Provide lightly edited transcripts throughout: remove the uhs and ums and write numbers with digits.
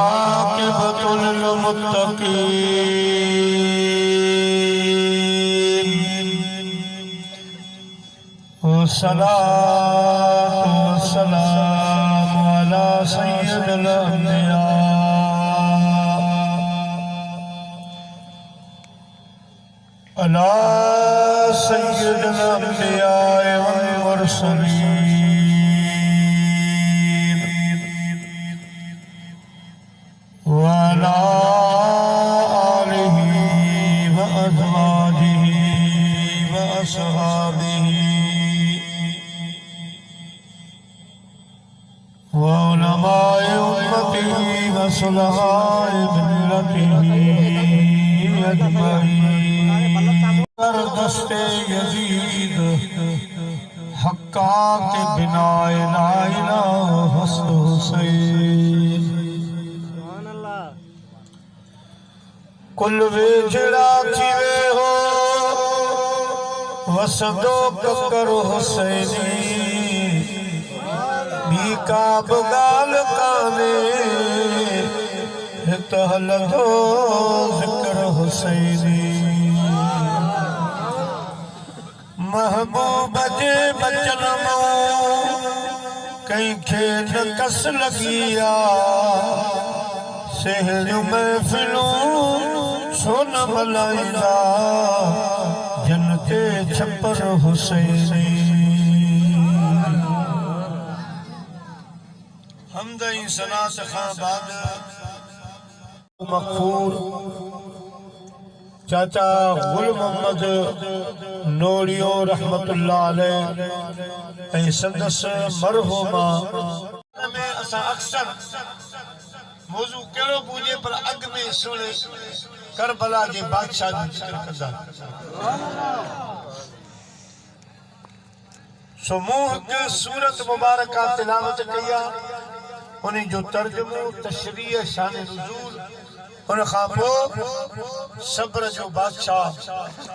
वलाकिबतुल मुत्तकीन वस्सलातु वस्सलामु अला सय्यिदिल अंबिया अला सय्यिदिल अंबिया वल मुरसलीन वअला आलिहि व अज़वाजिहि व अस्हाबिहि व उलमाए उम्मतिहि व सुलहाए मिल्लतिहि अजमईन। दस्ते यजीद हक्का के बिना ला इलाहा हसन हुसैन कुल वेझड़ा थी हो वसदो ककर हुसैनी बी का बगाल काने तहलदो ज़िक्र हुसैनी महबूब जे बचन कहीं खेल कस लगिया शहर महफिलों सोन मलाइला जनते छपर हुसैनी हमदई सना सखा बाद मकफूर चाचा गुल मोहम्मद नोड़ियो रहमतुल्लाह अलैह ऐं संदस मरहुमा में असां अक्सर मौजू कहिड़ो पूजे पर अॻ में सुणे करबला जे बादशाह जो जिक्र कंदा सो मूं हिकु सूरत मुबारका तिलावत कई आहे उन जो तर्जुमो तशरीह शान नुज़ूल उन खां पोइ सब्र जो बादशाह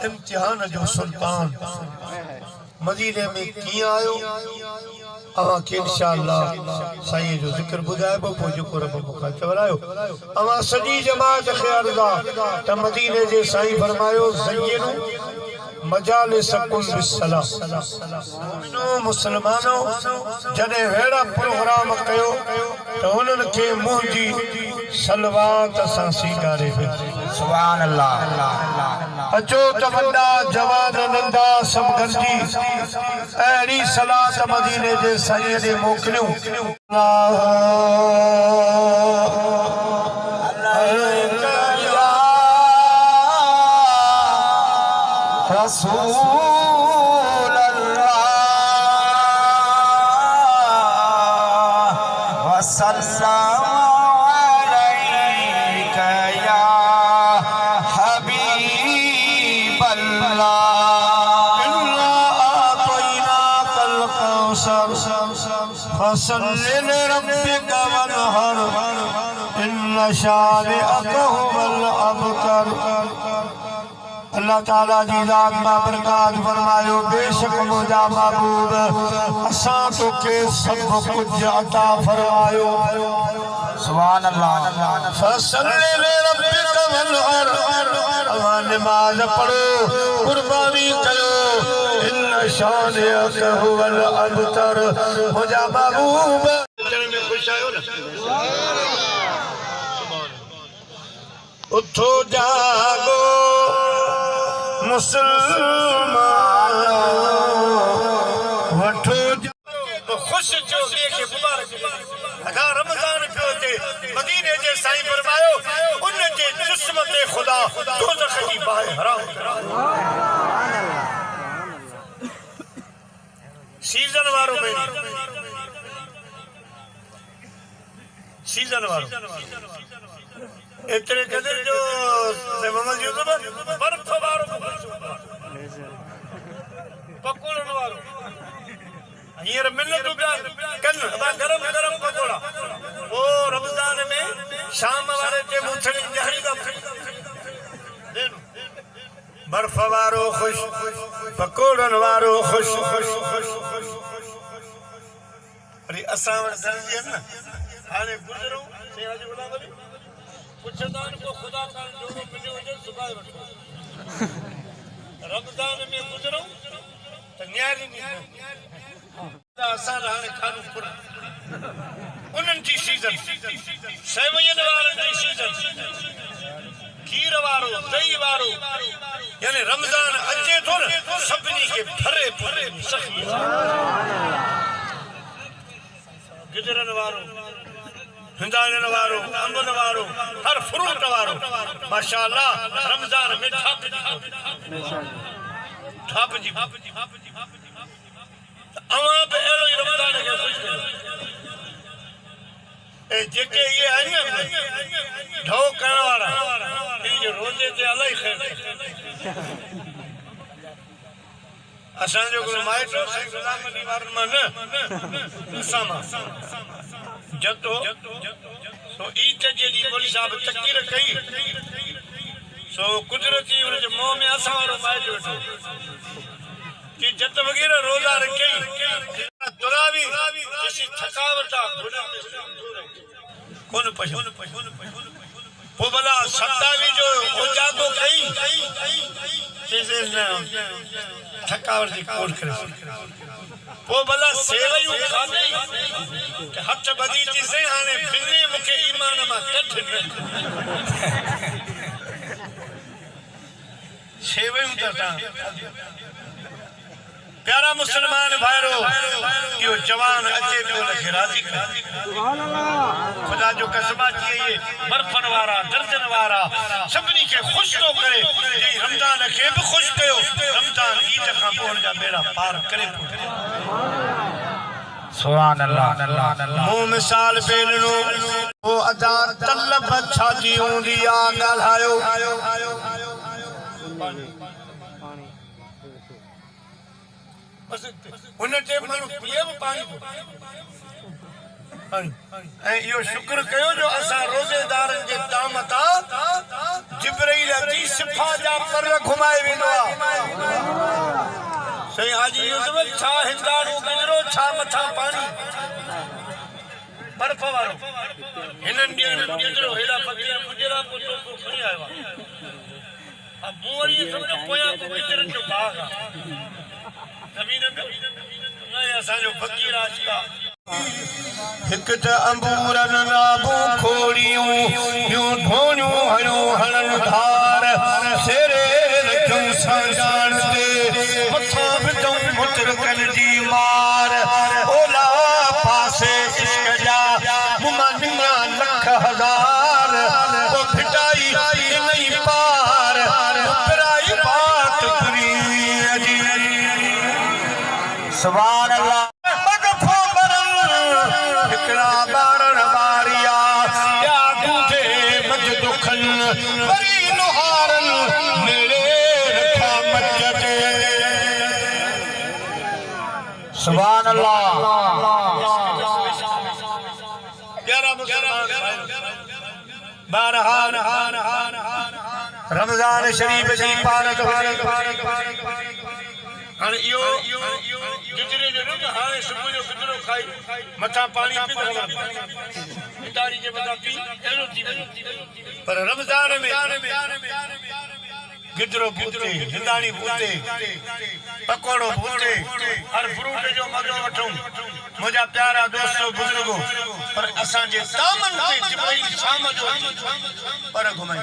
इम्तिहान जो सुल्तान मदीने में कीअं आयो अवां खे इंशाअल्लाह साईं जो जिक्र ॿुधाइबो पोइ जेको रब मूंखां चवरायो अवां सॼी जमात खे अर्ज़ु आहे त मदीने जे साईं फरमायो ज़य्यनु मजालिसकुम बिस्सलाम मुस्लमानो जॾहिं अहिड़ा प्रोग्राम कयो त उन्हनि खे मुंहिंजी सलवात सां सीगारे सुभान अल्लाह अचो त वॾा जवान नंढा सभु गॾिजी अहिड़ी सलात मदीने जे साईं ॾे मोकिलियूं रसूल अल्लाह वसल्लम अलैका या हबीब अल्लाह इन्ना आतैनाकल कौसर फसल्लि लिरब्बिका वन्हर इन्न शानिअका हुवल अबतर। अल्लाह ताला जी ज़ात मां बरकात फरमायो बेशक मुंहिंजा महबूब असां तोखे सभु कुझु अता फरमायो सुभान अल्लाह फसल्लि लिरब्बिका वन्हर अवां नमाज़ पढ़ो कुर्बानी कयो इन्न शानिअका हुवल अबतर मुंहिंजा महबूब में खुश आयो न उठो जागो मुसलमान वठो खुश जो के मुबारक अदा रमजान पियो थे मदीने जे साईं फरमायो उन जे जिस्म ते खुदा दोज़ख जी बाहि हराम सीजन वारो में सीजन वारो एतरे कदर जो मोहम्मद यूसुफ बर्फ वारो पकोड़न वारो हींअर मिलंदो पिया कनि गरम गरम पकोड़ा वो रमज़ान में शाम वारे ते मुथड़ी जहरी दा बर्फ वारो खुश पकोड़न वारो खुश अरे असां वटि दर्जी न हाणे गुज़रो से आज बुला वरी पुछदान को खुदा का जोड़ो मिलियो हुजे सुभाए वठो रमज़ान में गुज़रो त न्यारी नहीं असां हाणे खानो पुर उन्हनि जी सीज़न सेवयन वारनि जी सीज़न खीर वारो दही वारो यानी रमज़ान अचे थो न सभिनी खे भरे भरे सखी गिजरन वारो हिंदाणन वारो अंबन वारो हर फ्रूट वारो माशाअल्लाह रमज़ान में ठाप जी अवां बि अहिड़ो ई रमज़ान खे ख़ुशि कयो ऐं जेके इहे आहिनि न ढो करण वारा इहे रोज़े ते इलाही ख़ैर असांजो गुरु माइटो साईं गुलाम अली वारनि मां न असां मां जतो सो ईद जे ॾींहुं मौलवी साहब तक़रीर कई सो कुदरती हुनजे मुंहं में असां वारो माइट वेठो कि जत वग़ैरह रोज़ा रखी तुरावी किसी थकावट कौन पशु पोइ भला 27 जो उजागो कई थकावट जी कोट करे पोइ भला सेवयूं खाधई हथ ॿधी चीसे हाणे बिने मूंखे ईमान मां कढ सेवयूं त प्यारा मुसलमान भाइरो इहो जवान अचे पियो उनखे राज़ी कर खुदा जो कसम थी ये बर्फन वारा दर्जन वारा सभिनी खे ख़ुशि थो करे जंहिं रमज़ान खे बि ख़ुशि कयो रमज़ान ईद खां पोइ हुनजा बेड़ा पार करे सुभान अल्लाह मूं मिसाल पेलनो ओ अदा तलब छा जी हूंदी आ ॻाल्हायो उन ते माण्हू पिए बि पाणी ऐं इहो शुक्र कयो जो असां रोज़ेदारनि जे ताम तां जिब्राईल अची सिफ़ा जा पर घुमाए वेंदो आहे साईं हाजी यूसुफ छा हिंदाणो गुज़रो छा मथां पाणी बर्फ वारो हिननि ॾींहंनि गुज़रो हेॾा फकीर गुजरा पोइ टोपो खणी आयो आहे मूं वरी सम्झो पोयां को गुजरनि जो बाग़ आहे असांजो फ़क़ीर आशिका हिकु त अंबूरनि नाबू खोड़ियूं ॿियूं ढोणियूं हयूं हणन धार सेरे रखियूं साजान ते मथां विधऊं मुतरकन जी मार ओला पासे इश्क जा मुमनिया लख हज़ार ओ फिटाई इनई पार पिराई बात पूरी जी सुभान अल्लाह मगफो बरन हिकड़ा बारन बारिया या दूजे मज दुखन वरी लोहारन मेरे रखा मजते सुभान अल्लाह प्यारा मुसलमान बारहान रमज़ान शरीफ जी पारत हाणे इहो गुजरे जो न हाणे सुबुह जो गुजरो खाई मथां पाणी पी इतारी जे मथां पी अहिड़ो थी वञे पर रमज़ान में गिदरो बूते हिंदाणी बूते पकोड़ो बूते हर फ्रूट जो मज़ो वठूं मुंहिंजा प्यारा दोस्तो बुज़ुर्गो पर असांजे दामन ते जिब्राईल शाम जो पर घुमाई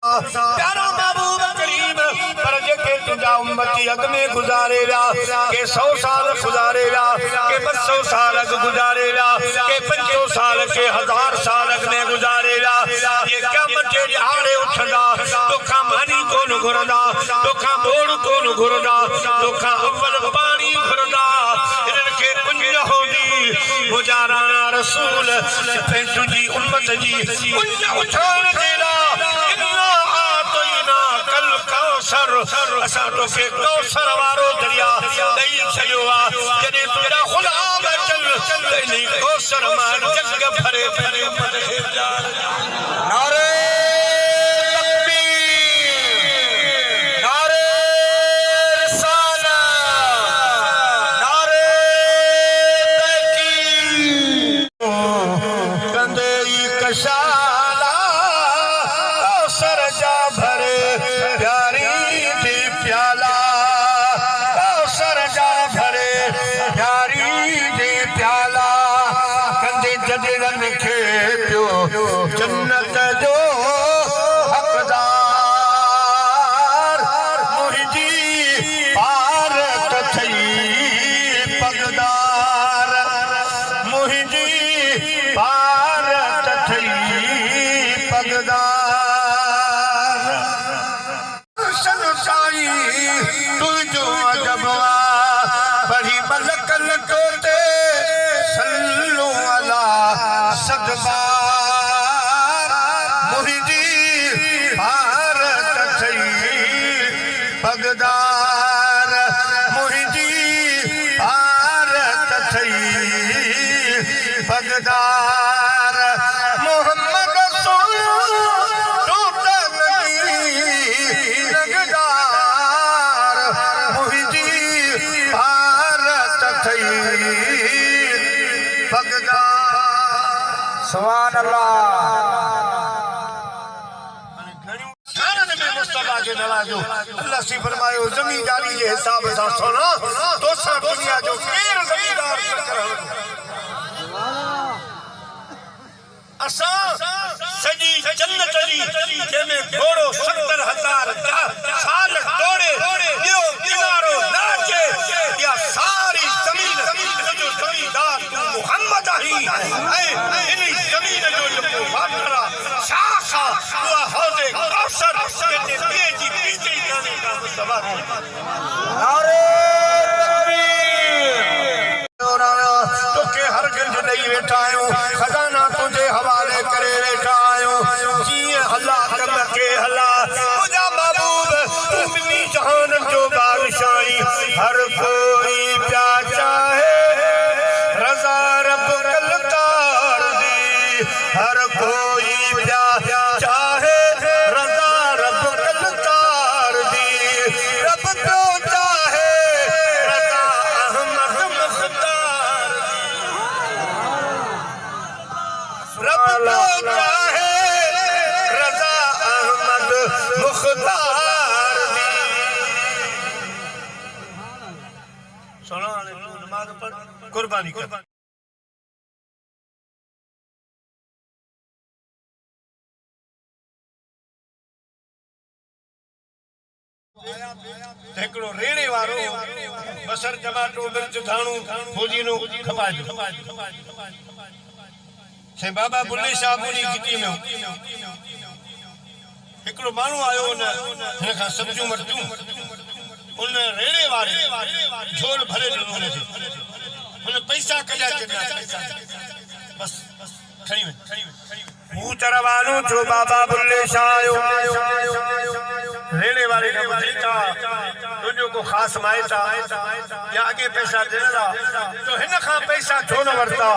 प्यारा महबूब करीम पर जेके तुंहिंजा उम्मती अॻ में गुज़ारे विया के 100 साल गुज़ारे विया के 200 साल अॻु गुज़ारे विया के 500 साल के 1000 साल अॻ में गुज़ारे विया ये क़यामत जे ॾिहाड़े उथंदा तोखां मानी कोन घुरंदा तोखां बोड़ कोन घुरंदा तोखां अव्वल पाणी घुरंदा इन्हनि खे पुञ हूंदी गुज़ारा रसूल तुंहिंजी उम्मत जी पुञ उथण जे असां तोखे कौसर वारो दरिया ॾेई छॾियो आहे जॾहिं तुंहिंजा ग़ुलाम अचनि त इन कौसर मां जग भरे भरे नारे तकबीर पगदार मुंहिंजी भारत थई पगदार मोहम्मद सोना टूटल रगदार मुंहिंजी भारत थई पगदार सुभान अल्लाह अल्लाह से फरमायो जमींदारी के हिसाब सां सुनो तोसां दुनिया जो केर जमींदार असां सजी जन्नत जी जंहिंमें घोड़ो 70,000 साल दौड़े ॿियो किनारो नाचे या सारी ज़मीन जो जमींदार तू मोहम्मद आही ऐं इन ज़मीन जो जेको वाटर शाख उहा हौज़े कौसर ते ॿिए जी पीछे गाने का मुस्तफा नारे तोखे हर गंज ॾेई वेठा आहियूं खज़ाना तुंहिंजे हवाले करे वेठा आहियूं जीअं हला कम खे हला मुंहिंजा महबूब तू ॿिन्ही जहान जो बादशाही हर कोई पिया चाहे रज़ा रब कलकार दी हर कोई पिया चाहे रज़ा रब कलकार दी रब पियो चाहे रज़ा अहमद मुख्तार रब पियो चाहे रज़ा अहमद मुख्तार दी सुनो हाणे तूं नमाज़ पढ़ कुर्बानी कर हिकिड़ो रेड़े वारो बसर टमाटो मिर्च धाणो फौजीनो खपाए से बाबा बुल्ले शाह मुनी गिटी में हिकिड़ो माण्हू आयो हुन हिन खां सब्जियूं मटियूं उन रेड़े वारे झोल भरे ॾिनो हुनखे हुन पैसा कढिया बस खणी वञ हू तरवानो जो बाबा बुल्ले शाह आयो रेड़े वाले का पुछा तुझो को खास मायता या आगे पैसा देना तो हिन खां पैसा छो न वरता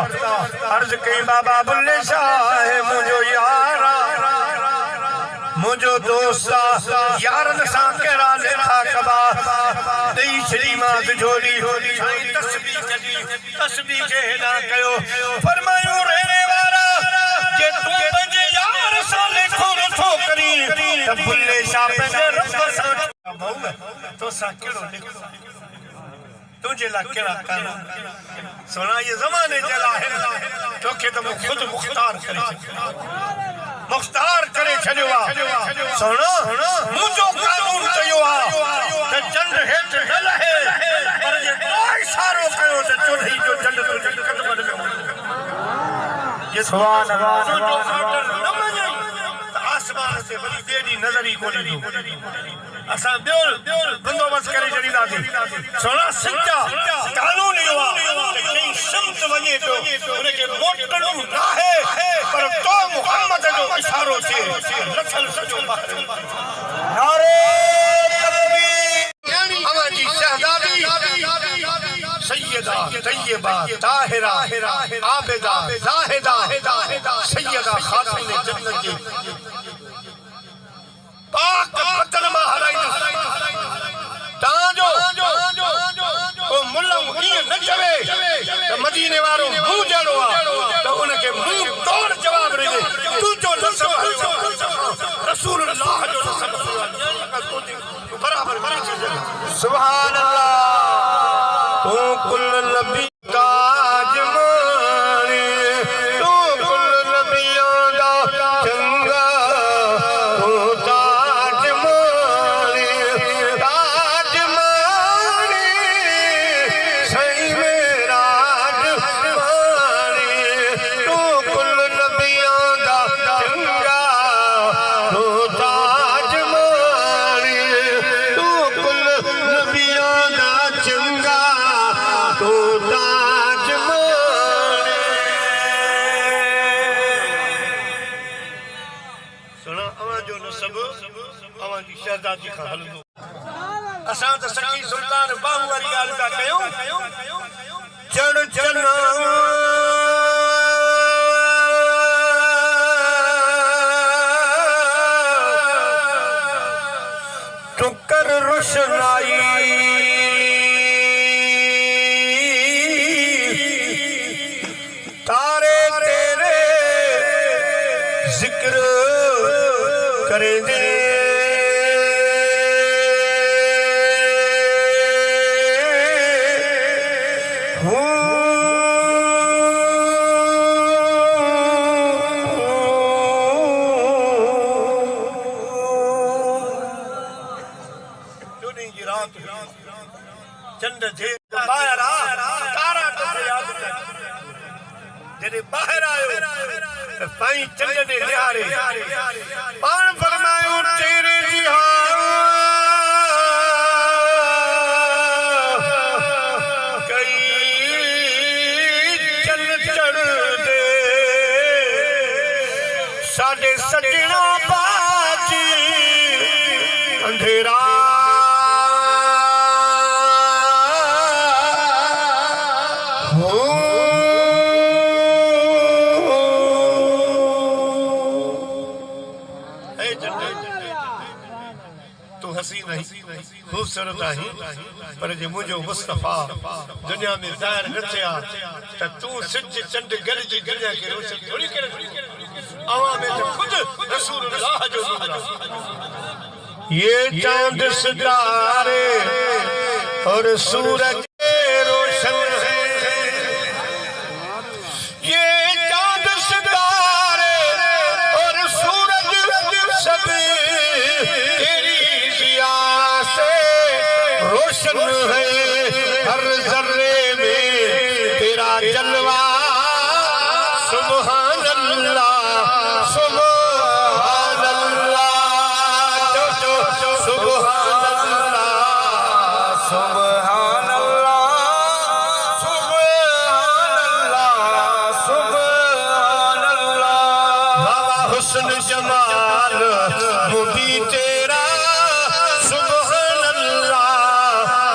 अर्ज कई बाबा बुल्ले शाह मुझो यारा मुझो दोस्ता यारन सां कहिड़ा लेखा कबा ॾेई छॾी मां झोली साईं तस्बीह कढी तस्बीह खे हेॾां कयो फरमायूं रेड़े वारा जे तूं पंहिंजे यार सां लेखो नथो करी त बुल्ले शाह पंहिंजे रब सां तोसां कहिड़ो लेखो तुझे ला कहिड़ा कानून सोना ये ज़माने जे लाइ तोखे त मूं ख़ुदि मुख़्तार करे छॾियो आहे सुनो मुंहिंजो कानून चयो आहे त चंड हेठि न लहे पर जे तो इशारो कयो त चोॾहीं जो चंड तुंहिंजे क़दमनि में हूंदो ये सुभान अल्लाह आसमान से वरी ॿिए ॾींहुं नज़र ई कोन ईंदो असां ॿियो बंदोबस्त करे छॾींदासीं सोना सच्चा कानून इहो आहे त कंहिं शम्स वञे थो उनखे मोटणो न आहे पर तो मुहम्मद जो इशारो थिए लथल सॼो ॿाहिरि नारे अवां जी शहज़ादी सैयदा तैयबा ताहिरा आबिदा ज़ाहिदा सैयदा खातून जन्नत जी पाक बदन मां हराई ताजो को मुल्ला ईअं न चवे त मदीने वारो मुंहुं जहिड़ो आहे त उनखे मुंहुं तोड़ जवाब ॾिजे तुंहिंजो नसब रसूल अल्लाह जो नसब बराबर सुभान अल्लाह तू कुल नबी ताज माने तू कुल नबियां दा चंगा तू ताज माने सही मेरा माने तू कुल नबियां दा चंगा तू ताज माने तू कुल नबियां दा चंगा तू ताज माने सुनो अवां जो नसब अवां जी शहज़ादी खां हलंदो असां त सखी सुल्तान बाहू वारी ॻाल्हि था कयूं चढ़ चना तू कर रोशनाई तारे तेरे जिक्र करेंगे चंड जे बाहर तारा तो याद जॾहिं बाहर आयो त साईं चंड ने निहारे पाण फरमायो तेरे कई चल चढ़ दे साडे सजना बाजी अंधेरा खूबसूरत आही पर जे मुझो मुस्तफा दुनिया में ज़ाहिर न थिया त तू सिज चंड गॾिजी दुनिया खे रोशन थोड़ी करे अवां में त खुद रसूलुल्लाह जो नूर ये चांद सितारे और सूरज रोशन है ये चांद सितारे और सूरज सब तेरी जिया से रोशन है हर जर्रे में तेरा जलवा सुभान अल्लाह सुभान अल्लाह सुभान अल्लाह सुभान अल्लाह सुभान अल्लाह बाबा हुस्न जमाल मुबी तेरा सुभान अल्लाह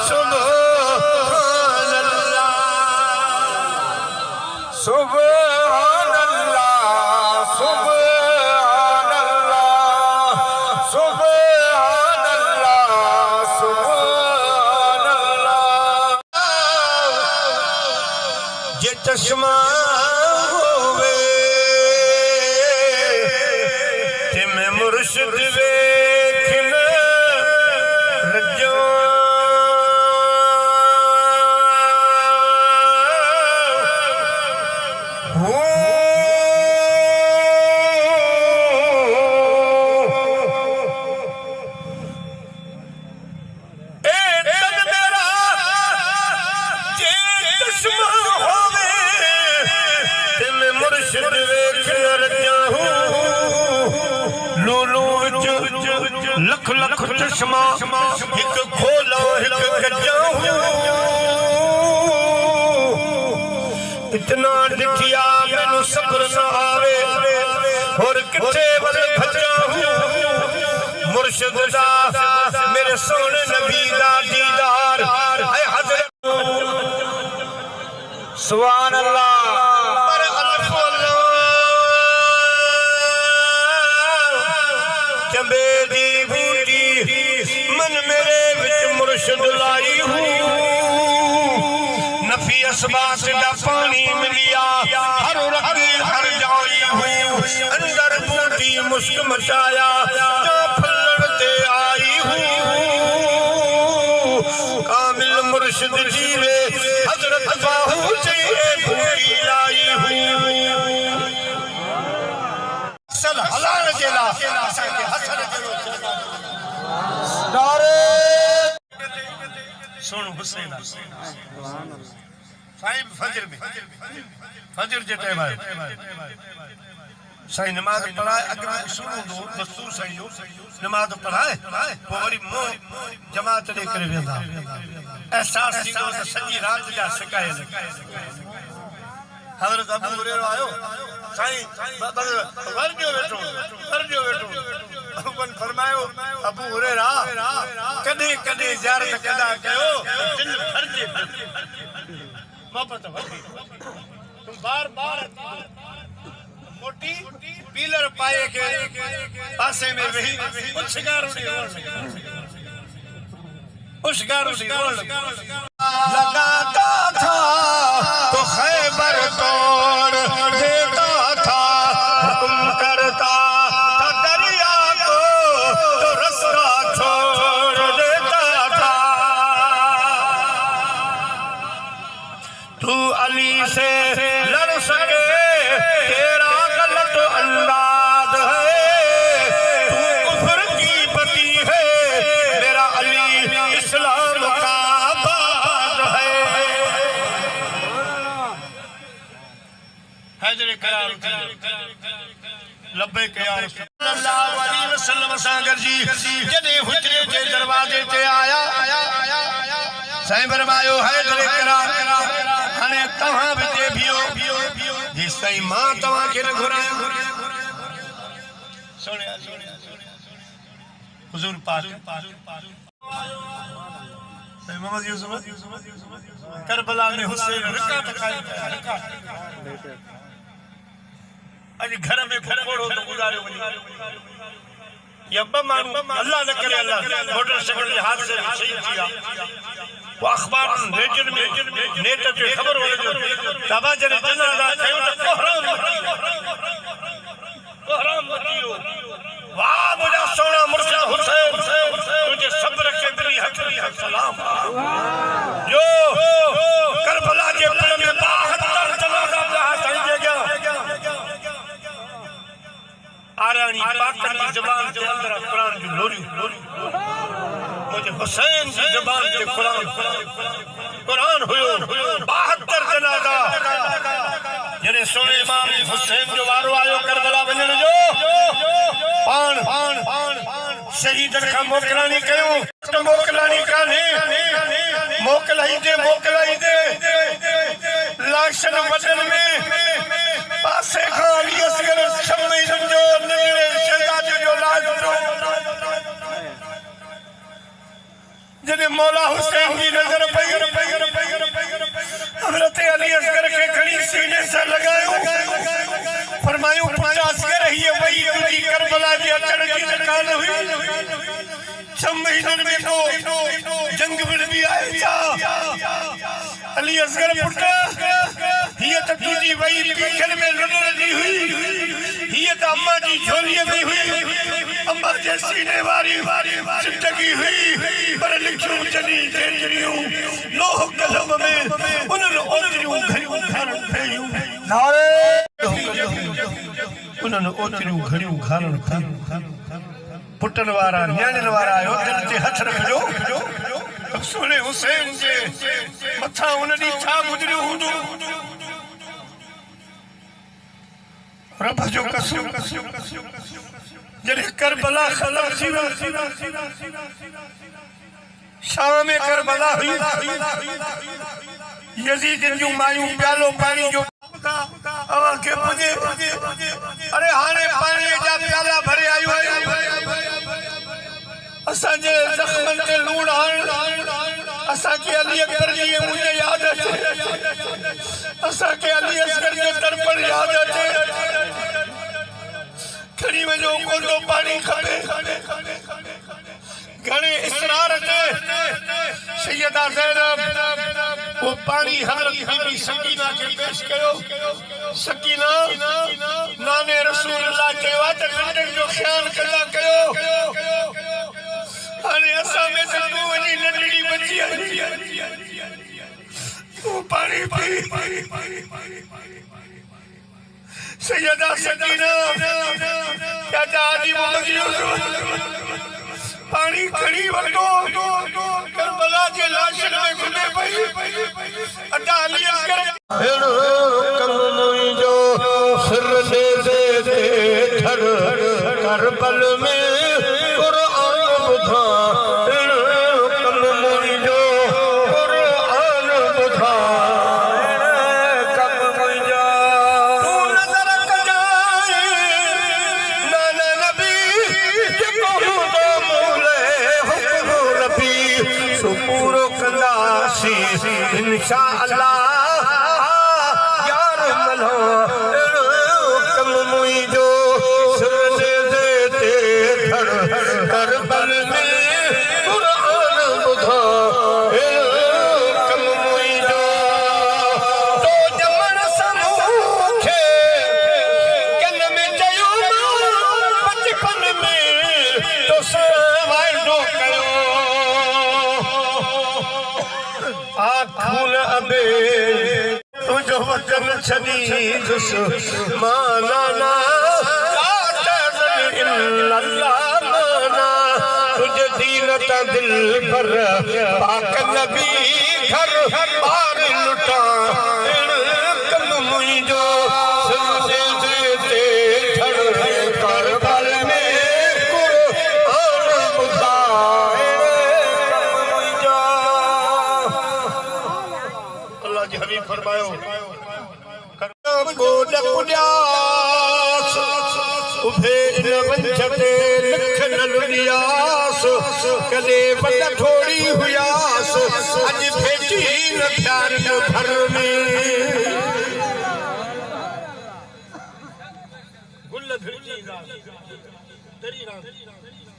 सुभान अल्लाह सुभान अल्लाह सुभान अल्लाह सुभान अल्लाह सुभान अल्लाह जे चश्मा होवे ते मैं मुर्शिद वेखन रजो लख लख चश्मा एक खोला एक गजा इतना दिखिया मैनू सब्र न आवे और किथे वल भजा मुर्शिद दा मेरे सोने नबी दा दीदार है हजरत सुभान अल्लाह पर अल्लाह चंबे दी बूटी मन मेरे विच मुर्शिद लाई हूँ नफी असबास दा पानी मिलिया हर रग हर जाई हूँ अंदर बूटी मुस्क मचाया जा फलते आई हूँ कामिल मुर्शिद जीवे हजरत बाहू से बूटी लाई हूँ सल हलाल जेला असांखे हसन जेलो नारे सुन हुसैन साईं फजर में फजर जे टाइम आयो साईं नमाज पढ़ाए अगर शुरू हो दस्तूर साईं जो नमाज पढ़ाए पोइ वरी जमात ॾेई करे वेंदा एहसास थींदो त सॼी राति जा शिकायत हज़रत अबू हुरैरा आयो साईं वर्जो वेठो अपन फरमायो अबू हुरैरा कदे कदे ज़ियारत कदा कयो दिल भरजे मोहब्बत वधी तुम बार-बार मोटी पीलर पाए के पासे में वही उशगारू लगाता था तो खैबर तोड़ देता था हुक्म करता था दरिया को तो रास्ता छोड़ देता था तू अली से लड़ सके तेरा गलत अंदाज है तू कुफ्र की बती है मेरा अली इस्लाम का बाज है हैदर करार लब्बैक या रसूल सल्लल्लाहु अलैहि वसल्लम सागर जी जने हुजरे जे दरवाजे ते आया साईं फरमायो हैदर करार हाणे तव्हां विचे बियो जिस ताईं मां तव्हां खे न घुरायां सुणिया हुजूर पाक मोहम्मद यूसुफ करबला में हुसैन रकात खाई अज घर में पकोड़ो तो गुजारे वनी या मानू अल्लाह न करे अल्लाह मोटरसाइकिल के हादसे में शहीद किया वो अखबार नेचर में नेट पे खबर हो जो तबा जने जनाजा कयो तो कोहराम मतियो वाह मुझा सोना मुर्शिद हुसैन तुझे सब्र के दिली हक सलाम जो करबला के पल में 72 जनाजा जहां सही गया आरानी पाकन की ज़बान के अंदर कुरान जो लोरी मुझे हुसैन की ज़बान के कुरान हुयो 72 जनाजा जने सोने इमाम हुसैन जो वारो आयो करबला वञण जो पाण शहीदन का मोकलानी कयो तो मोकलानी काने मोकलाई दे लाशन वजन में पासे खान यसगर शम्मी जो नगरे शहजादे जो लाज जो जने मौला हुसैन की नजर पैर हजरत अली असगर के खड़ी सीने से लगायो फरमायो 50 के रही है वही तुझी करबला की अचण की दुकान हुई 6 महीनों में तो जंग भी आए जा अली असगर पुटा ये तो तुझी वही पीछे में लड़ी हुई ये तो अम्मा की झोली में हुई अम्मा के सीने वारी जिंदगी हुई पर लिखूं चली जेजरियों लोह कलम में उन्होंने ओतरियों घड़ियों फेयूं नारे उन्होंने ओतरियों घड़ियों घारण पुटन वारा न्याणन वारा आयो दिल ते हथ रखजो सोने हुसैन जे मथा उनदी छा गुजरियो हुंदो रब जो कसम जॾहिं करबला ख़त्म थी शाम में करबला हुई यजीद जूं मायूं प्यालो पानी जो अवां खे पुॼे अरे हाणे पाणी जा प्याला भरे आयो असांजे ज़ख़्मनि ते लूण हण असांखे अली अकबर जी मुंहिंजे यादि अचे असांखे अली असगर जो दर्पण यादि अचे खणी वञो कोसो पाणी खपे घणे इसरार ते सैयदा ज़ैनब वो पानी हज़रत बीबी सकीना के पेश कयो सकीना नाने रसूलुल्लाह चयो त नंढनि जो ख्याल कंदा कयो हाणे असां में त तूं वञी नंढड़ी बची आई तूं पाणी पी सैयदा सकीना चाचा जी मोहम्मद यूसुफ पानी खड़ी वठो करबला के लाशन में घुमे पई अदा अली असगर हेड़ो कम मुंहिंजो सिर दे धर करबल में कुरान ॿुधा हेड़ो कम मुंहिंजो कुरान ॿुधा कम मुंहिंजो तूं नज़र कजो पूरो कंदासी इंशा अल्लाह यार मलो कम मुइजो सुने देते धर करबल में कुरान बुधा कम मुइजो तो जमन समूखे कन में जयो बचपन में तो वाइडो कयो आखून अबे तुझो वचन छदी दुस माना अल्लाह माना तुझे दीन ता दिल पर पाक नबी घर बार लुटा कम मुइजो सुने देते धड़ करबल में कुरान बुधा अल्लाह जी हबीब फरमायो गोड पुण्यास उभे न वंचते लख न लुलियास कदे बद थोड़ी हुयास अज भेटी न प्यार न भर में गुल भिड़ी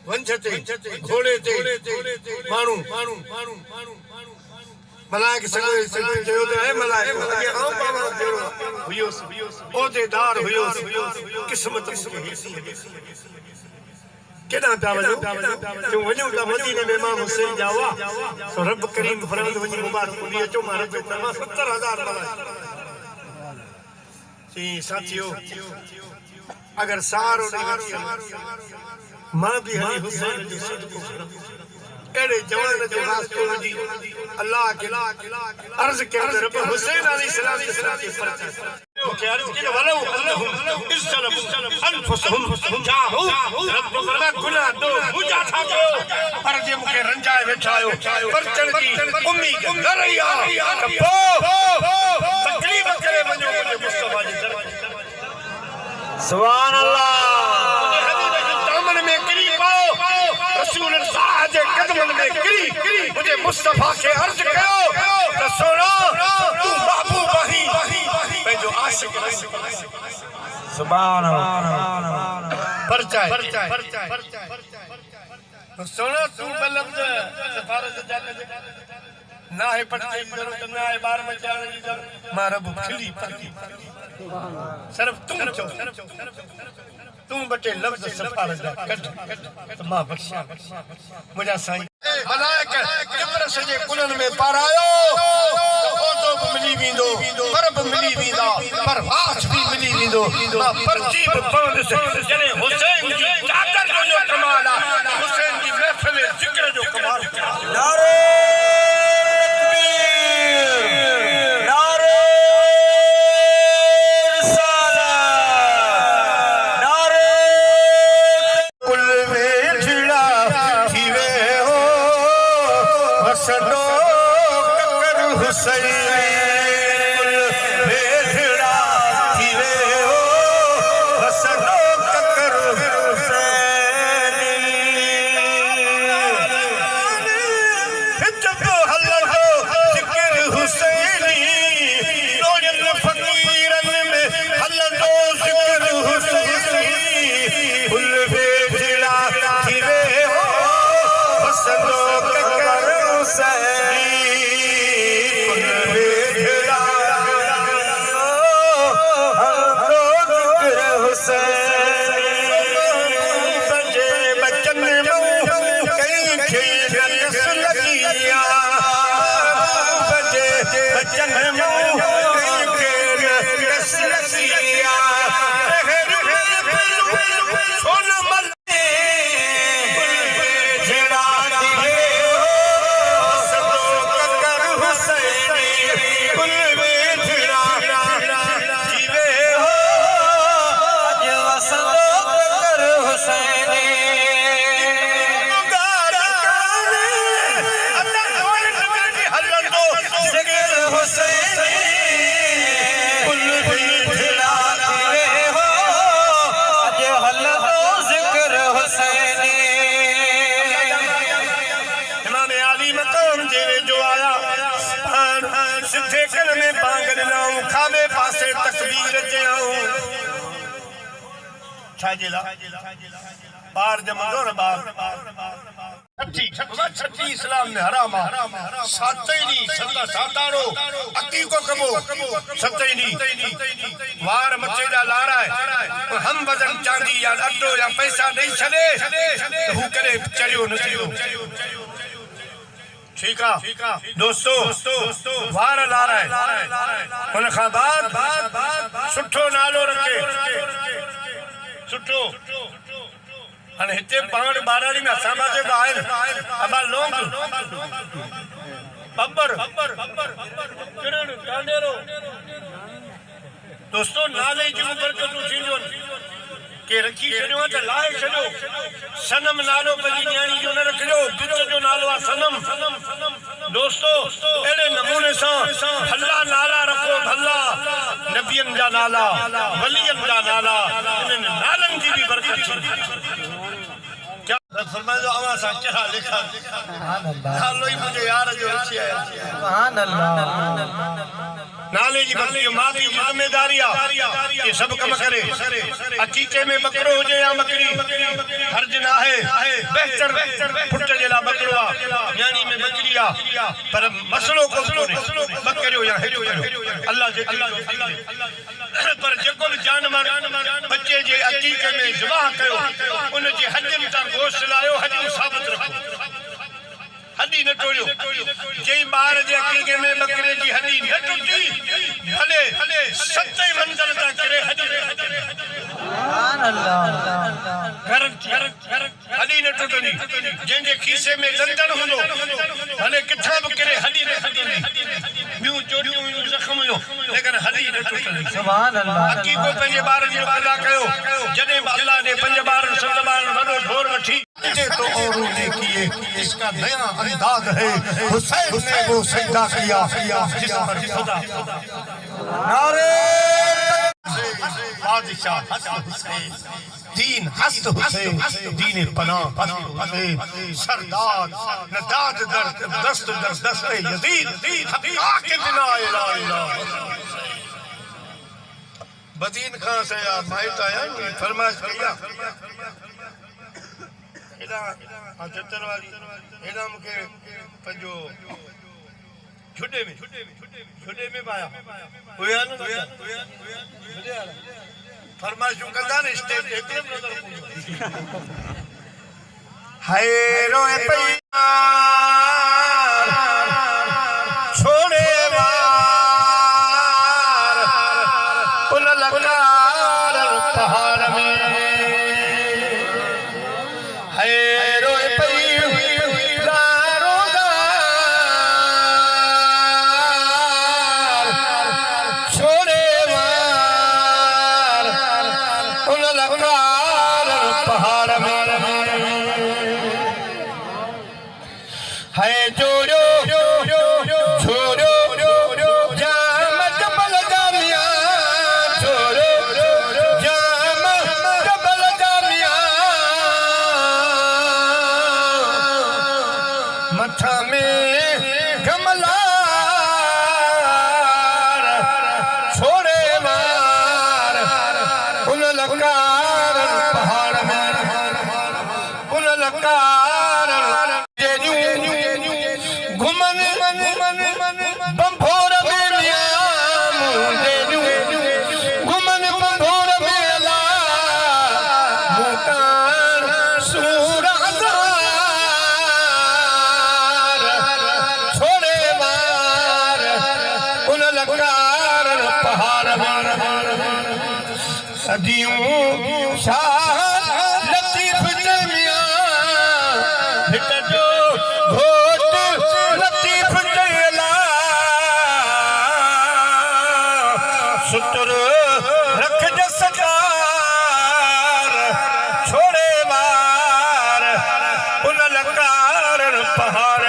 वंचते घोड़े ते माणू मलाइक सगो चयो त है मलाइक अगे आऊं पावा जहिड़ो हुयोसि ओदेदार हुयोसि क़िस्मत केॾां पिया वञूं क्यों वञूं था मदीने में इमाम हुसैन जा हुआ तो रब करीम फरमायो वञी मुबारक ॾी अचो मां रब तव्हां 70,000 मलाइक जी साथियो अगर सारो मां भी हली हुसैन जो सदको एड़े जवान जो रास्तो जी अल्लाह के अर्ज के रब हुसैन अलैहिस्सलाम के परचा मुखे अर्ज के वलो इस्सलम अनफुसहुम जाहू रब फरमा गुनाह दो पूजा था पर जे मुखे रंजाए वेठायो परचण की उम्मीद न रही आ पो तकलीफ करे वञो मुझे मुस्तफा जी सुभान अल्लाह दामन में गिरी पाओ रसूल अल्लाह जे कदमन में गिरी मुझे मुस्तफा के अर्ज कयो त सोना तू महबूब ही पंहिंजो आशिक सुभान अल्लाह परचाए सोना तू बलब्द सिफारिश जा ना है पटके की जरूरत ना है बार बचाने की जरूरत मां रब खिली पकी सिर्फ तुम चो तू बटे लफ्ज सिफारिश जा कट मां बख्शा मुझा साईं मलाइक किबरस जे कुनन में पारायो ओतो भी मिली विंदो पर भी मिली विंदा पर वास भी मिली विंदो मां परची भी पवंद से जने हुसैन जी चादर जो कमाल आ हुसैन जी महफिल जिक्र जो कमाल नारे सदो ककर हुसैन भेड़ा थीवे हो सदो ककर हुसैन जब हल्ला हो जिक्र हुसैनी लोजन फकीरन में हल्ला दो जिक्र हुसैनी फुल भेड़ा थीवे हो सदो ककर हुसैन सिद्धे कन में बांग ॾिनऊं खाॿे पासे तकबीर चयऊं छाजेला ॿार ॼमंदो न ॿार छठी इस्लाम में हराम आहे सातई ॾींहुं सत साताड़ो अकीको कबो सतई ॾींहुं वार मथे जा लाराए हम वज़न चांदी या अटो या पैसा ॾेई छॾे हू करे चढ़ियो न थियो ठीक है दोस्तों वार लाराए उन खां बाद सुठो नालो रखे सुठो हाणे हिते पाण बाराड़ी में असां बाजे आहिनि अबा लोंग बब्बर किरण कांडेरो दोस्तों नाले जी बरकतूं थींदियूं के रखी छॾियो आहे त लाहे छॾियो सनम नालो पंहिंजी न्याणी जो न रखिजो बिच जो नालो आहे सनम दोस्तों अहिड़े नमूने सां भला नाला रखो भला नबियनि जा नाला वलियनि जा नाला इन्हनि नालनि जी बि बरकत थींदी क्या फरमाइजो अवां सां कहिड़ा लिखा नालो ई मुंहिंजे यार जो रखी आया सुभान अल्लाह नाले जी बरकत मां जी जिम्मेदारी आहे ये सब कम करे अकीके में बकरो हुजे या बकरी हर्ज न आहे बेहतर पुट जे लाइ बकरो आहे यानी में बकरी आहे पर मसलो को बकरियो या हेड़ो अल्लाह जे पर जेको भी जानवर बच्चे जे अकीके में ज़िबाह कयो उन जे हड्डियुनि तां गोश्त लायो हड्डियूं साबित रखो हड्डी न टोड़ियो जंहिं ॿार जे अकीके में बकरे जी हड्डी न टुटी भले सते मंज़िल तां किरे हड्डी सुभान अल्लाह हड्डी न टुटंदी जंहिंजे खीसे में दंदन हूंदो भले किथां बि किरे हड्डी न टुटंदी ॿियूं चोरियूं ज़ख़्म हुयो लेकिन हड्डी न टुटंदी सुभान अल्लाह अकीको पंहिंजे ॿारनि जो अदा कयो जॾहिं बि अल्लाह ने पंज ॿारनि सत ॿारनि वॾो ढोर वठी तो औरों ने किए इसका नया अंदाज है हुसैन ने वो सजदा किया जिस पर खुदा नारे बादशाह हुसैन दीन हस्त हुसैन दीन पनाह हुसैन सरदार नदाज दर दस्त दर दस्त यजीद हक़ा के बिना ला इलाहा बदीन खां से माइट आया फरमाइश किया एडा अचतर वाली एडा मुके पंजो छुडे में पाया होया न फरमाइशूं कंदा न स्टेज एकदम नजर हाय रोए पई छोड़े वार उन लकार पहाड़ में हाय रोए पई छोड़े वार उन लकार पहाड़ में है जोड़ो छोड़ो जाम जबल जामिया छोड़ो जाम जबल जामिया मथा में गमला छोड़े मार उन लकार पहाड़ में उन लकार घुमन बंभोर में घुमन बंभोर में ला मुकान सूरदार छोड़े मार उन लकार पहाड़ में सदियों शाह लतीफ जमिया हिक जो घोट लतीफ चला सुतर रख जसकार छोड़े मार उन लकार पहाड़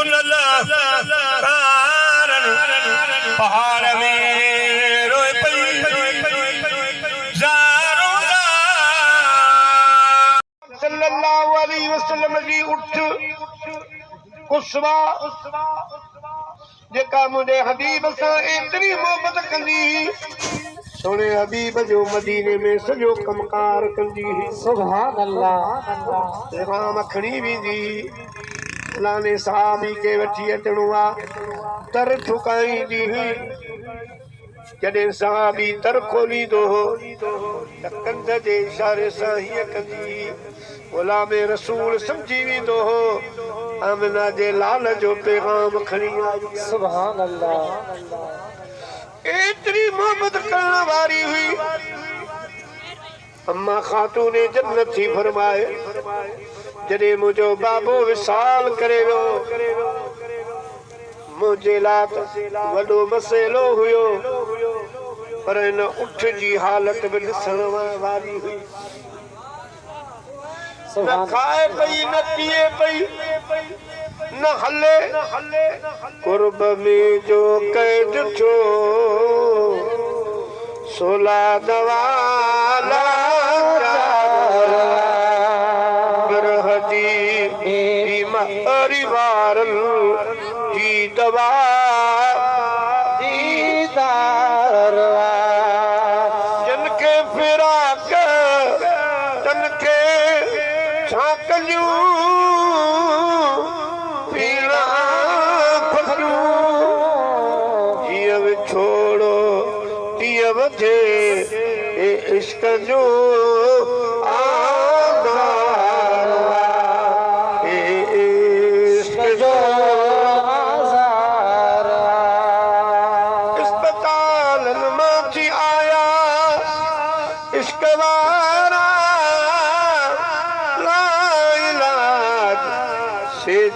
उन लकार पहाड़ में रोए पई सल्लल्लाहु अलैहि वसल्लम जी उठ कुसवा जेका मुझे हबीब से इतनी मोहब्बत कंदी सोने हबीब जो मदीने में सजो कमकार कंदी सुभान अल्लाह पैगाम अखणी भी दी फलाने साहबी के वठी अचणो आ तर ठुकाई दी जॾहिं साहबी तर खोली दो त कंध जे इशारे सां हीअं कंदी गुलाम रसूल समझी वेंदो हो आमिना जे लाल जो पैगाम खणी आई सुभान अल्लाह एतरी मोहब्बत करण वारी हुई अम्मा खातून जन्नत थी फरमाए जॾहिं मुंहिंजो बाबो विसाल करे वियो मुझे लात वॾो मसइलो हुयो पर हिन उठ जी हालत बि ॾिसण वारी हुई न खाए पई न पिए पई न हले कुर्ब में जो कैद थियो सोला दवाला परिवारन जी दवा जिनके फिराक तनके छाकलियूं पीड़ा फकियूं जीअं बि छोड़ो तीअं वधे इश्क जो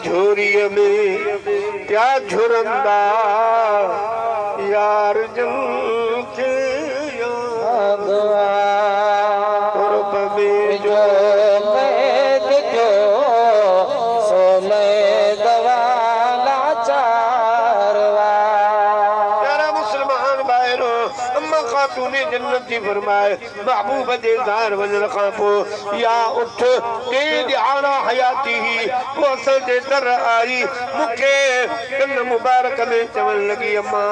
झोरीअ में क्या झुरंदा यार जन खे कुर्ब में जो कैद थियो सोले दवाला चारवा प्यारा मुसलमान भाइरो अम्मा खातून जन्नत जी फरमाए महबूब जे घर वञण खां पोइ या उठ के ॾियारा हयाती ही वो असल जे दर आई मूंखे कन मुबारक में चवण लगी अम्मा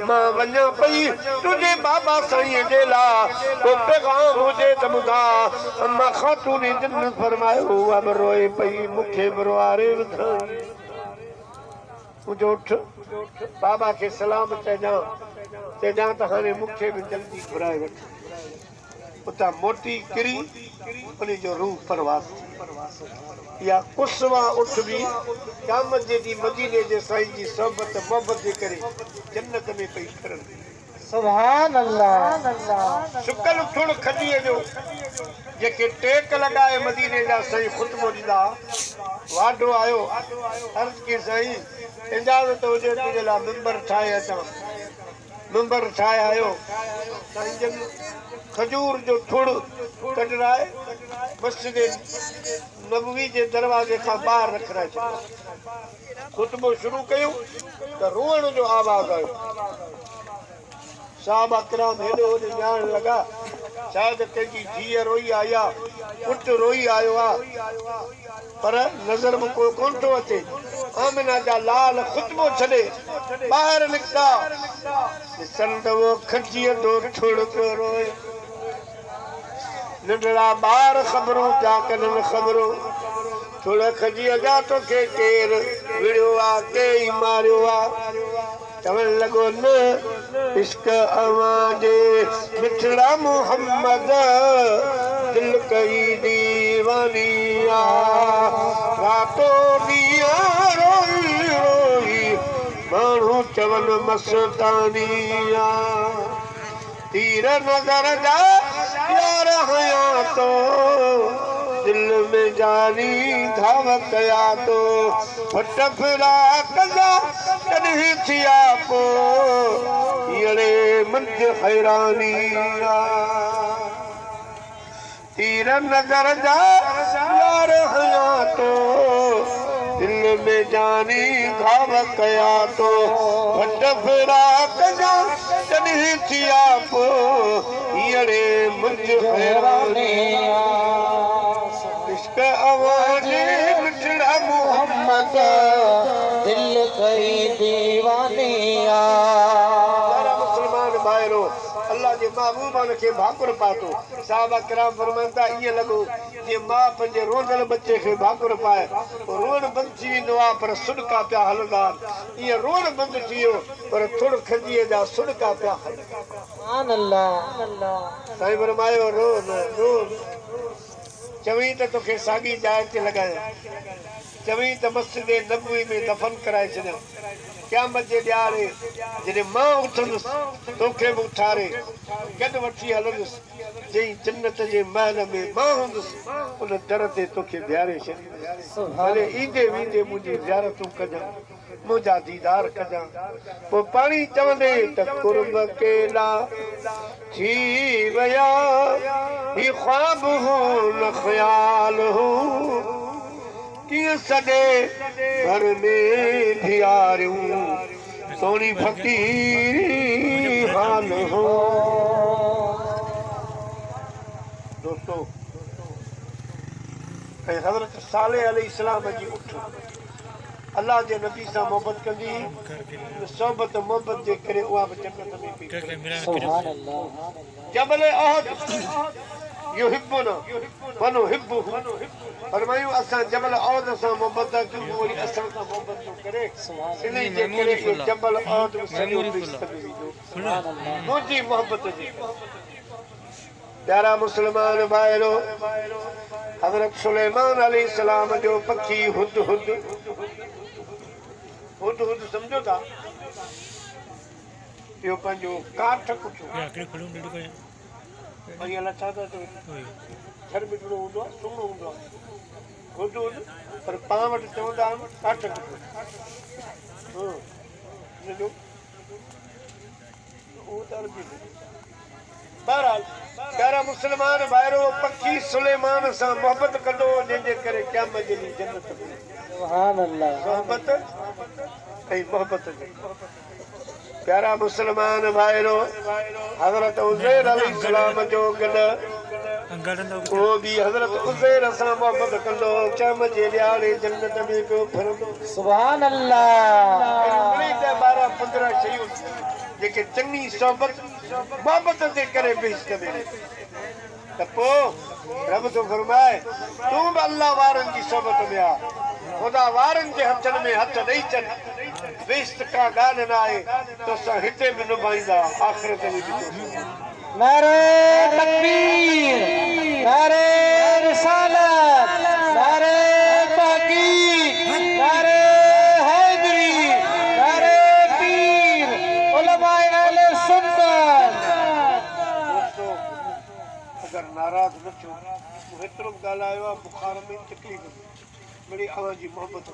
मां वञा पई तुंहिंजे बाबा साईं जे लाइ को पैगाम हुजे त ॿुधा अम्मा खातून जन्नत फरमायो उहा बि रोए पई मूंखे बि रोआरे विधई मुंहिंजो उठ बाबा खे सलाम चइजां त हाणे मूंखे बि जल्दी घुराए वठ उतां मोटी किरी उन जो रूह परवास या कुसवा उठ भी क़यामत जे ॾींहुं मदीने जे साईं जी सोहबत मोहब्बत जे करे जन्नत में पई फिरन सुभान अल्लाह शुक्ल उथण खॾीअ जो जेके टेक लॻाए मदीने जा साईं ख़ुतबो ॾींदा वाढो आयो अर्ज़ की साईं इजाज़त हुजे तुंहिंजे लाइ मिंबर ठाहे अचां मिंबर ठाहे आयो साईं जन खजूर जो ठुड़ कढराए मस्जिद नबवी जे दरवाजे खां ॿाहिरि रखराए ख़ुतबो शुरू कयूं त रोअण जो आवाज़ आयो साहब अकराम हेॾो होॾे ॼाण लॻा शायदि कंहिंजी धीअ रोई आहे या पुटु रोई आयो आहे पर नज़र में कोई कोन थो अचे आमिना जा लाल ख़ुतबो छॾे ॿाहिरि निकिता ॾिसनि त उहो खटीअ तो ठुड़ पियो रोए नंढड़ा ॿार ख़बरूं पिया कनि ख़बरूं थोड़ा खजी अजा तोखे केर विड़ियो आहे के ई मारियो आहे चवण लॻो न इश्क अवां जे मिठड़ा मोहम्मद दिल कई दीवानी रातो ॾींहुं रोई रोई माण्हू चवनि मस्तानी तीर नज़र जा यार हया तो दिल में जानी धाव कया तो फट फिरा कजा कॾहिं थिया पो अड़े मंझ हैरानी तीर नज़र जा यार हया तो दिल में जानी घाव कया तो फट फिरा कजा कॾहिं थिया पो अड़े मंझ हैरानी इश्क अवां जे मिठड़ा मोहम्मद महबूबान खे भाकुर पातो साहबा किराम फरमाइनि ईअं लॻो जीअं मां पंहिंजे रोंदड़ बचे खे भाकुर पाए रोअण बंदि थी वेंदो आहे पर सुॾका पिया हलंदा ईअं रोअण बंदि थी वियो पर थुड़ खंजीअ जा सुॾका पिया हलंदा सुभान अल्लाह साईं फरमायो रो न रो चवई त तोखे साॻी जाइ ते लॻायां चवई त मस्जिद नबवी में दफ़न कराए छॾियां क़यामत जे ॾियारे जॾहिं मां उथंदुसि तोखे बि उथारे गॾु वठी हलंदुसि चई जन्नत जे महल में मां हूंदुसि उन दर ते तोखे बीहारे छॾींदुसि भले ईंदे वेंदे मुंहिंजी ज़ियारतूं कजां मुंहिंजा दीदार कजां पोइ पाणी चवंदे त कुर्ब केला थी विया ही ख्वाब हो न ख़्याल हो कीअं सॼे घर में धियारियूं सोनी फ़क़ीरी हाल हो दोस्तों ऐं हज़रत सालेह अलैहिस्सलाम जी उठ अल्लाह जे नबी सां मोहबत कंदी सोबत मोहबत जे करे उहा बि जन्नत में पई सुभान अल्लाह जबल अहद युहिब्बुना वनुहिब्बुहु फरमायूं असां जबल अहद सां मोहबत कयूं वरी असां सां मोहबत थो करे इन्ही जे करे इहो जबल अहद सॼो मुंहिंजी मोहबत जी प्यारा मुस्लमान भाइरो हज़रत सुलेमान अलैहिस्सलाम जो पखी हुदहुद हुदहुद सम्झो था इहो पंहिंजो काठ कुठो ऐं लछा था छर मिठड़ो हूंदो आहे सुहिणो हूंदो आहे हुदहुद पर पाण वटि चवंदा आहिनि काठ कुठो उहो त अरबी बहरहाल प्यारा मुस्लमान भाइरो पखी सुलेमान सां मोहबत कंदो जंहिंजे करे क़यामत जे ॾींहुं जन्नत में सुभान अल्लाह मोहबत ऐं मोहबत प्यारा मुस्लमान भाइरो हज़रत उज़ैर अलैहिस्सलाम जो गॾु उहो बि हज़रत उज़ैर सां मोहबत कंदो क़यामत जे ॾियारे जन्नत में पियो फिरंदो सुभान अल्लाह 12-15 शयूं जेके चङी सोबत मोहबत जे करे बेइज्जत में त पोइ रब थो फरमाए तूं बि अल्लाह वारनि जी सोबत में आ ख़ुदा वारनि जे हथनि में हथ ॾेई छॾ बेइज्जत का ॻाल्हि न आहे तोसां हिते बि निभाईंदा आख़िरत में बि नारे तकबीर नारे रिसालत नारे तहकीक नारे हैदरी नारे पीर उलमाए अहले सुन्नत दोस्तों अगर नाराज न थियो हेतिरो ॻाल्हायो आहे बुखार में तकलीफ़ मिड़ी अव्हां जी मोहबत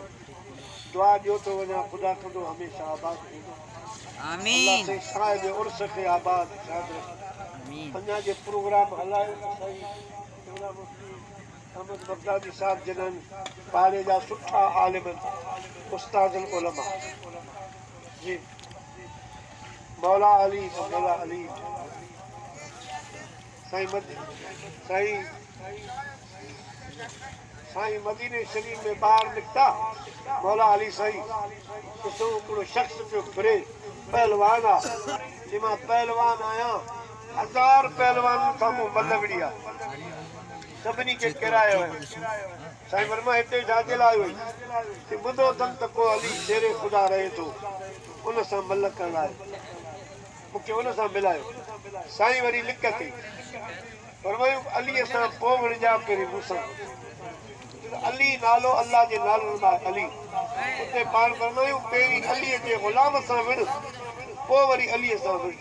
दुआ ॾियो थो वञा ख़ुदा कंदो हमेशह आबाद थींदो आमीन अल्लाह साहिब जे उर्स खे आबाद आमीन अञा जे प्रोग्राम हलायो सही अहमद बगदादी साहब जिन्हनि पाड़े जा सुठा आलिम उस्ताद उलमा जी मौला अली साईं मदीने शरीफ में ॿाहिरि निकिता मौला अली साईं ॾिसो हिकिड़ो शख़्स पियो फिरे पहलवान आहे जे मां पहलवान आहियां 1000 पहलवान साम्हूं बल विड़ी आहे सभिनी खे किरायो साईं वर्मा हिते छाजे लाइ हुई ॿुधो अथनि त को अली शेरे ख़ुदा रहे थो उन सां मल करण लाइ मूंखे उन सां मिलायो साईं वरी लिक कई फरमायूं अलीअ सां पोइ विड़जा पहिरीं मूंसां अली नालो अल्लाह जे नाले मां अली उते पाण फरमायूं पहिरीं अलीअ जे ग़ुलाम सां विड़ पोइ वरी अलीअ सां विड़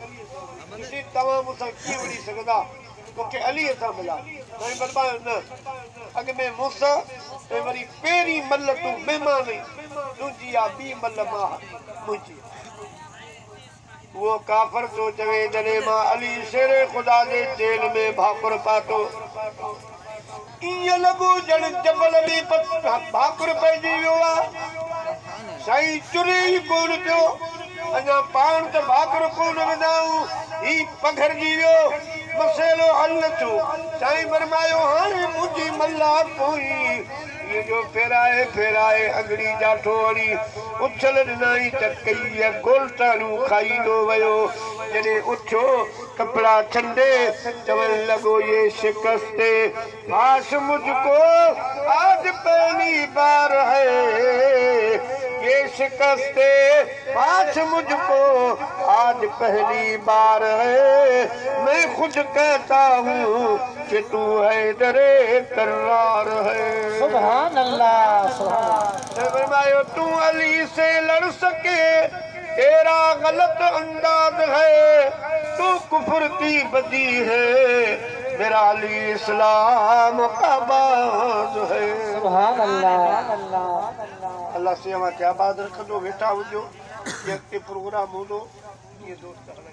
ॾिसी तव्हां मूंसां कीअं विड़ी सघंदा मूंखे अलीअ सां मिला साईं फरमायो न अॻ में मूंसां ऐं वरी पहिरीं मल तूं महिमान तुंहिंजी आहे ॿी मल मां मुंहिंजी वो काफर तो चवे जने मां अली शेरे खुदा दे जेल में भाकुर पातो इए लगो जण जबल में भाकुर पइजी वियो आहे साईं चुरे ई कोन पियो अञा पाण त भाकुर कोन विधाऊं ही पघरजी वियो मसइलो हल थियो साईं फरमायो हाणे मुंहिंजी मल्ला पोई ये जो फेराए फेराए अंगड़ी जाठो वरी उछल ॾिनई त कई गोलतानू खाई दो वयो जॾहिं उठो कपड़ा छंडे चवण लॻो ये शिकस्ते आश मुझको आज पहली बार है ये शिकस्ते आज मुझको आज पहली बार है मैं खुद कहता हूँ कि तू है दरे करार है सुभान अल्लाह सुभान फरमायो तू अली से लड़ सके तेरा गलत अंदाज है तू कुफर की बदी है मेरा अली इस्लाम का बाज है सुभान अल्लाह अल्लाह से हमारा क्या बात रख दो बेटा हो जो ये प्रोग्राम हो दो ये दोस्त